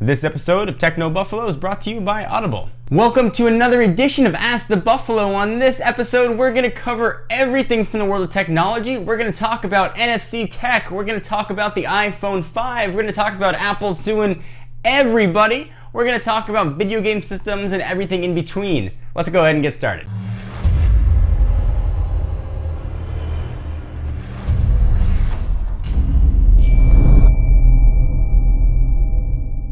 This episode of Techno Buffalo is brought to you by Audible. Welcome to another edition of Ask the Buffalo. On this episode, we're going to cover everything from the world of technology. We're going to talk about NFC tech. We're going to talk about the iPhone 5. We're going to talk about Apple suing everybody. We're going to talk about video game systems and everything in between. Let's go ahead and get started.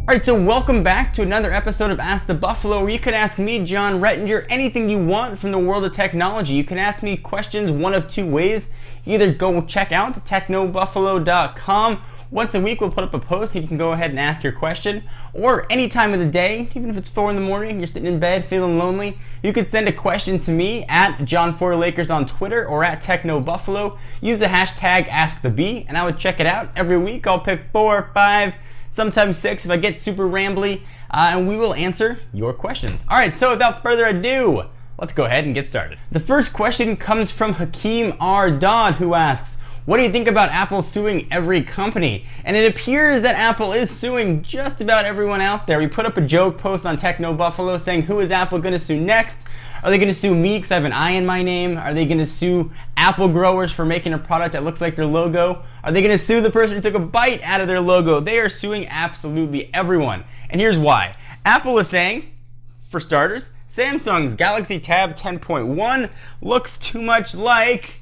Alright, so welcome back to another episode of Ask the Buffalo, where you can ask me, Jon Rettinger, anything you want from the world of technology. You can ask me questions one of two ways. Either go check out technobuffalo.com. Once a week we'll put up a post and you can go ahead and ask your question. Or any time of the day, even if it's 4 in the morning, you're sitting in bed feeling lonely, you can send a question to me at John4Lakers on Twitter or at TechnoBuffalo. Use the hashtag AskTheBee and I would check it out. Every week I'll pick 4 or 5, sometimes 6 if I get super rambly, and we will answer your questions. Alright, so without further ado, let's go ahead and get started. The first question comes from Hakeem R. Dodd, who asks, what do you think about Apple suing every company? And it appears that Apple is suing just about everyone out there. We put up a joke post on Techno Buffalo saying, who is Apple going to sue next? Are they going to sue me because I have an I in my name? Are they going to sue Apple growers for making a product that looks like their logo? Are they going to sue the person who took a bite out of their logo? They are suing absolutely everyone. And here's why. Apple is saying, for starters, Samsung's Galaxy Tab 10.1 looks too much like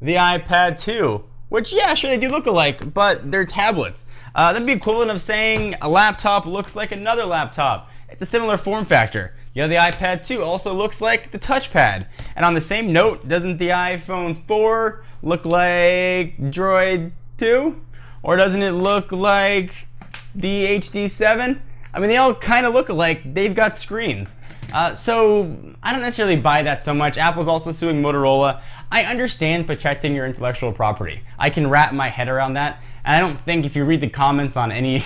the iPad 2, which, yeah, sure, they do look alike, but they're tablets. That'd be equivalent of saying a laptop looks like another laptop. It's a similar form factor. You know, the iPad 2 also looks like the touchpad. And on the same note, doesn't the iPhone 4 look like Droid 2? Or doesn't it look like the HD 7? I mean, they all kind of look alike. They've got screens. So I don't necessarily buy that so much. Apple's also suing Motorola. I understand protecting your intellectual property. I can wrap my head around that. And I don't think if you read the comments on any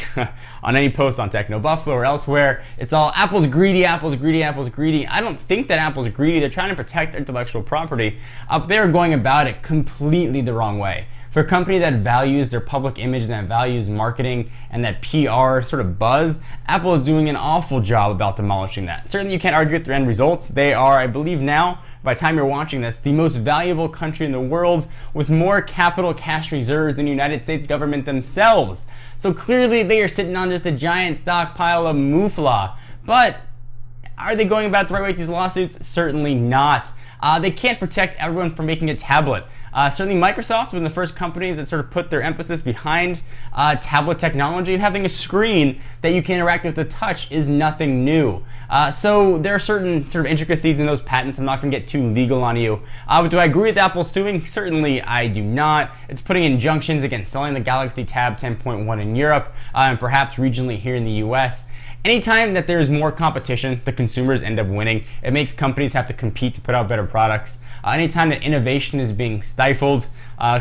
post on Techno Buffalo or elsewhere, it's all Apple's greedy, Apple's greedy, Apple's greedy. I don't think that Apple's greedy. They're trying to protect intellectual property. They're going about it completely the wrong way. For a company that values their public image and that values marketing and that PR sort of buzz, Apple is doing an awful job about demolishing that. Certainly you can't argue with their end results. They are, I believe now, by the time you're watching this, the most valuable country in the world with more capital cash reserves than the United States government themselves. So clearly they are sitting on just a giant stockpile of moofla. But are they going about it the right way with these lawsuits? Certainly not. They can't protect everyone from making a tablet. Certainly Microsoft was one of the first companies that sort of put their emphasis behind tablet technology, and having a screen that you can interact with the touch is nothing new. So there are certain sort of intricacies in those patents. I'm not going to get too legal on you. But do I agree with Apple suing? Certainly I do not. It's putting injunctions against selling the Galaxy Tab 10.1 in Europe and perhaps regionally here in the US. Anytime that there's more competition, the consumers end up winning. It makes companies have to compete to put out better products. Anytime that innovation is being stifled,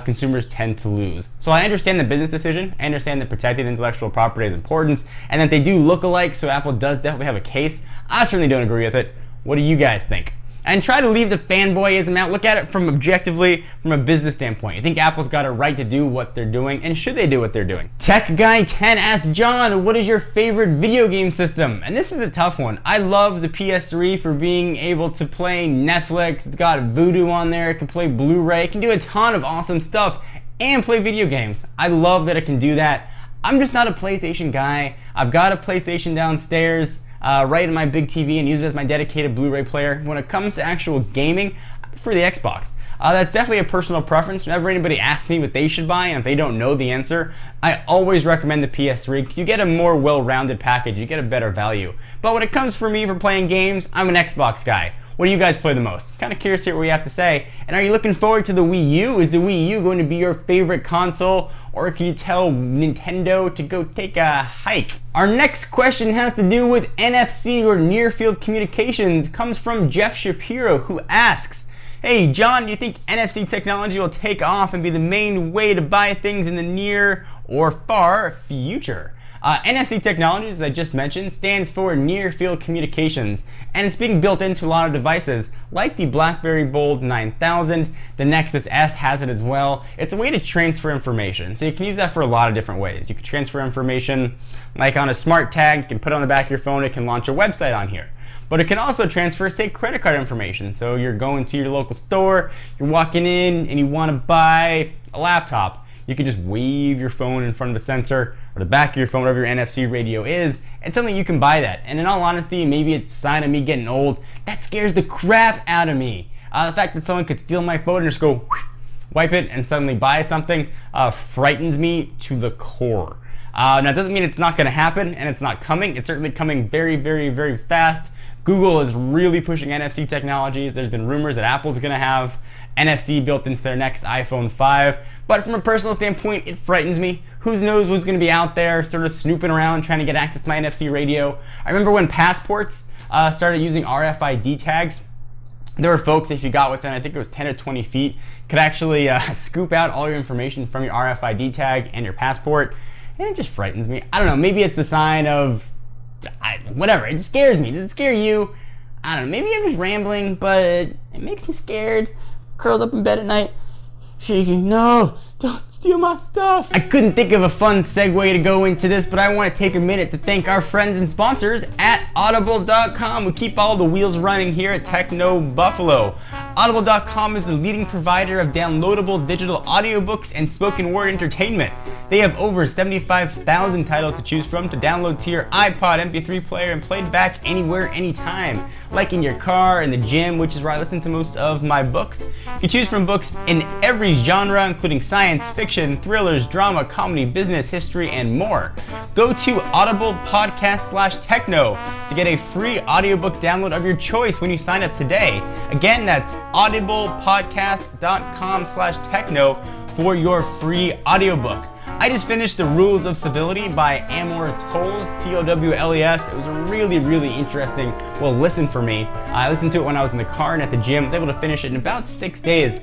consumers tend to lose. So I understand the business decision. I understand that protecting intellectual property is important, and that they do look alike, so Apple does definitely have a case. I certainly don't agree with it. What do you guys think? And try to leave the fanboyism out. Look at it from objectively, from a business standpoint. You think Apple's got a right to do what they're doing, and should they do what they're doing? Tech Guy 10 asks Jon, what is your favorite video game system? And this is a tough one. I love the PS3 for being able to play Netflix. It's got Voodoo on there. It can play Blu-ray. It can do a ton of awesome stuff and play video games. I love that it can do that. I'm just not a PlayStation guy. I've got a PlayStation downstairs right in my big TV and use it as my dedicated Blu-ray player. When it comes to actual gaming, for the Xbox. That's definitely a personal preference. Whenever anybody asks me what they should buy, and if they don't know the answer, I always recommend the PS3 because you get a more well-rounded package, you get a better value. But when it comes for me for playing games, I'm an Xbox guy. What do you guys play the most? Kind of curious to hear what you have to say. And are you looking forward to the Wii U? Is the Wii U going to be your favorite console? Or can you tell Nintendo to go take a hike? Our next question has to do with NFC or near field communications. Comes from Jeff Shapiro, who asks, hey Jon, do you think NFC technology will take off and be the main way to buy things in the near or far future? NFC technology, as I just mentioned, stands for Near Field Communications, and it's being built into a lot of devices like the BlackBerry Bold 9000. The Nexus S has it as well. It's a way to transfer information, so you can use that for a lot of different ways. You can transfer information like on a smart tag. You can put it on the back of your phone. It can launch a website on here. But it can also transfer, say, credit card information. So you're going to your local store, you're walking in, and you want to buy a laptop. You can just wave your phone in front of a sensor or the back of your phone, wherever your NFC radio is, and suddenly you can buy that. And in all honesty, maybe it's a sign of me getting old. That scares the crap out of me. The fact that someone could steal my phone and just go wipe it and suddenly buy something frightens me to the core. Now, it doesn't mean it's not going to happen and it's not coming. It's certainly coming very, very, very fast. Google is really pushing NFC technologies. There's been rumors that Apple's going to have NFC built into their next iPhone 5. But from a personal standpoint, it frightens me. Who knows who's going to be out there sort of snooping around trying to get access to my NFC radio. I remember when passports started using RFID tags. There were folks, if you got within, I think it was 10 or 20 feet, could actually scoop out all your information from your RFID tag and your passport. And it just frightens me. I don't know, maybe it's a sign of whatever, it scares me. Does it scare you? I don't know, maybe I'm just rambling, but it makes me scared. Curled up in bed at night, shaking, no, don't steal my stuff. I couldn't think of a fun segue to go into this, but I want to take a minute to thank our friends and sponsors at Audible.com, who keep all the wheels running here at Techno Buffalo. Audible.com is the leading provider of downloadable digital audiobooks and spoken word entertainment. They have over 75,000 titles to choose from to download to your iPod, MP3 player, and play it back anywhere, anytime. Like in your car, in the gym, which is where I listen to most of my books. You can choose from books in every genre, including science fiction, thrillers, drama, comedy, business, history, and more. Go to Audible Podcast/Techno to get a free audiobook download of your choice when you sign up today. Again, that's audiblepodcast.com/techno for your free audiobook. I just finished The Rules of Civility by Amor Towles, Towles. It was a really, really interesting, listen for me. I listened to it when I was in the car and at the gym. I was able to finish it in about 6 days.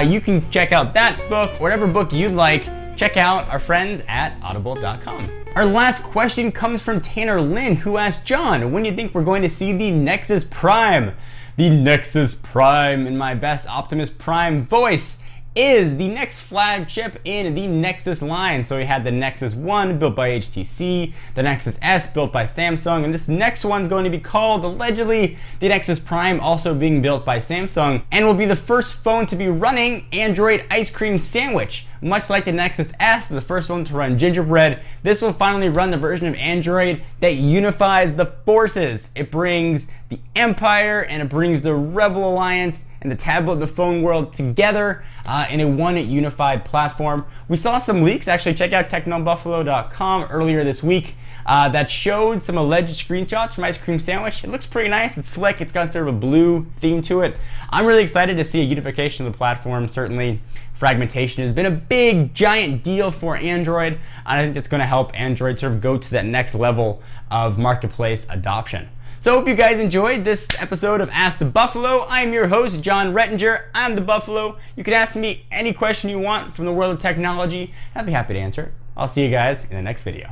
You can check out that book, whatever book you'd like. Check out our friends at audible.com. Our last question comes from Tanner Lynn, who asked, John, when do you think we're going to see the Nexus Prime? The Nexus Prime, in my best Optimus Prime voice, is the next flagship in the Nexus line. So we had the Nexus 1 built by HTC, the Nexus S built by Samsung, and this next one's going to be called, allegedly, the Nexus Prime, also being built by Samsung, and will be the first phone to be running Android Ice Cream Sandwich. Much like the Nexus S, the first one to run Gingerbread, this will finally run the version of Android that unifies the forces. It brings the Empire and it brings the Rebel Alliance and the tablet and the phone world together in a one unified platform. We saw some leaks, actually check out technobuffalo.com earlier this week, that showed some alleged screenshots from Ice Cream Sandwich. It looks pretty nice, it's slick, it's got sort of a blue theme to it. I'm really excited to see a unification of the platform. Certainly fragmentation has been a big, giant deal for Android, and I think it's going to help Android sort of go to that next level of marketplace adoption. So I hope you guys enjoyed this episode of Ask the Buffalo. I'm your host, Jon Rettinger. I'm the Buffalo. You can ask me any question you want from the world of technology. I'd be happy to answer it. I'll see you guys in the next video.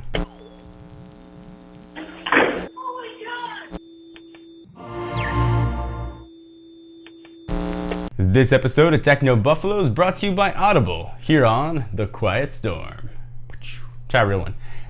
This episode of Techno Buffalo is brought to you by Audible, here on The Quiet Storm. Try a real one.